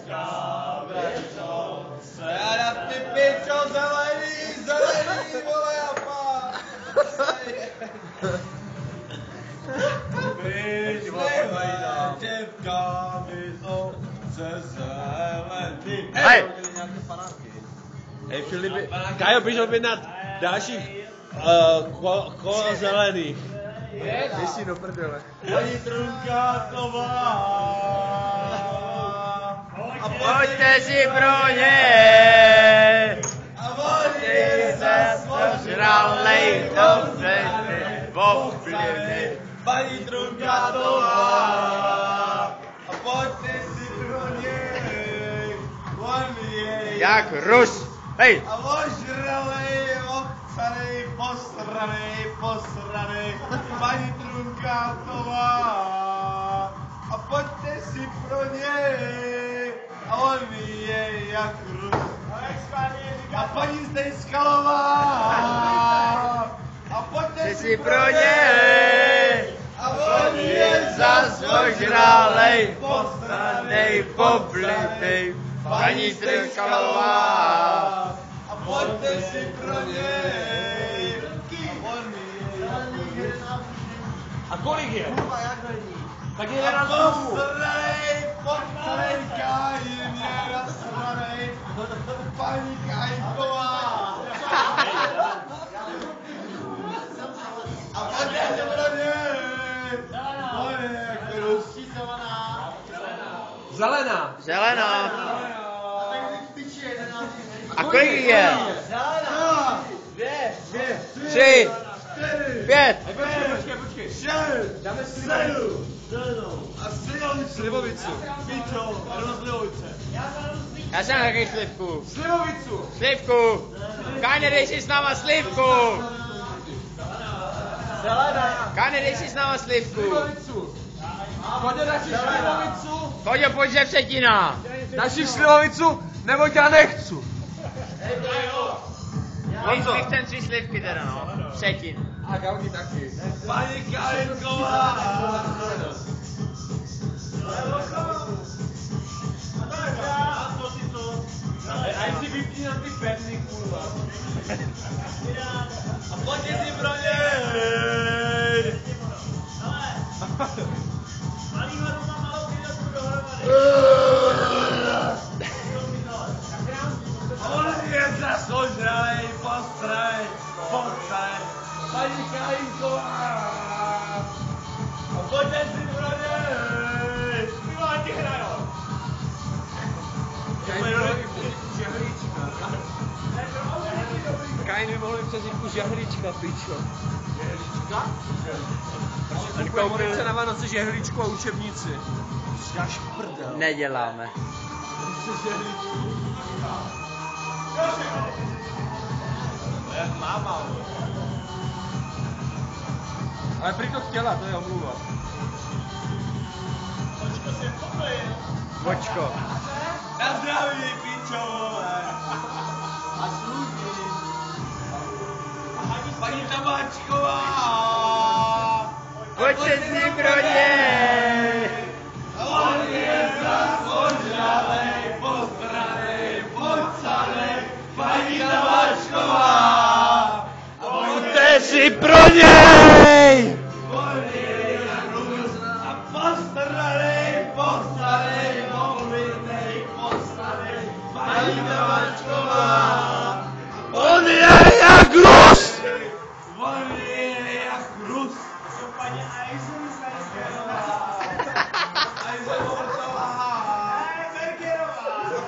Já na ty pičo, zelený, vole, apa. Vyšlejme děvkami to ze zelený. Hej! Hej Filipe, Kajo, běž objednat dalších kolo zelených. Běž do prdele. Paní Trunkátová. A pojďte si pro ně! A vody Se požralej, dobře, oblivnej. Paní Trunkátová. A pojďte si pro něj. On je Jak Rus! Hej! a ožralej, obcanej, posranej, paní Trunkátová. A pojďte si pro něj. A on je jak Rus. A paní Zdejskalová. A pojďte Si pro něj! a on je Zas ožralej, postranej, poblitej, paní Trnkalová. A pojďte si pro něj. On je A kolik je? Tak je a na znovu. posranej, posranej, Kajín je nasranej, paní Kajinková. A pojďte si pro něj. On je jak Rus. Zelená. Zelená. A kolik je? 3, 5. Počkej. 6, Dáme 7 a slivovicu. Pičo, jenom slivovice. Já jsem taky slivku. Slivovicu. Slivku. Káne, dej si s náma slivku. Káne, dej si s náma slivku. Pojď naši slivovicu. Pojď, pojď ze Vsetina. Naši slivovicu, nebo já nechci. My chcem 3 slivky teda, no. Vsetin. A Gaudi taky. Paní Kajinková. A jestli vypínám ty pevný, kurva. A pojďte si pro něj. A on je zas ožralej, postrej, paní Kajinková. A pojďte si pro něj. Miláti hrajou. Kain by mohli přezít kus jehlička, pičo. Jehlička? Koupil se na Vánoce žehličku a učebnici. Jáš prdel. Neděláme. Jak máma. Ale prý to chtěla, to je omluva. Vočko. Na zdraví, pičo, vole. A služí. Paní Tamáčková. Pojďte si pro něj. A on je zas ožralej, postranej, pocanej, paní Tamáčková. Pojďte si pro něj! On je jak Rus a postranej, postranej, oblitej, postranej, paní Tamáčková. On je jak Rus! On je jak Rus. Paní Eisenbergerová.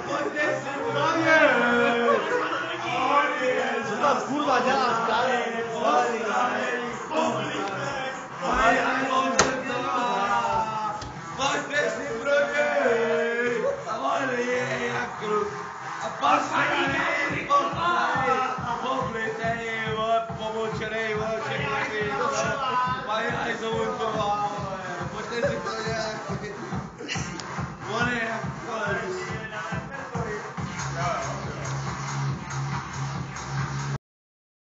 Pojďte si pro něj. On je Co tam kurva děláš tady? postranej, oblitej, paní Eisenbergerová. Pojďte si pro něj. On je jak Rus. A postranej, postranej, oblitej, pomočenej, všechny paní Eisenbergerová. Pojďte si pro něj. On je jak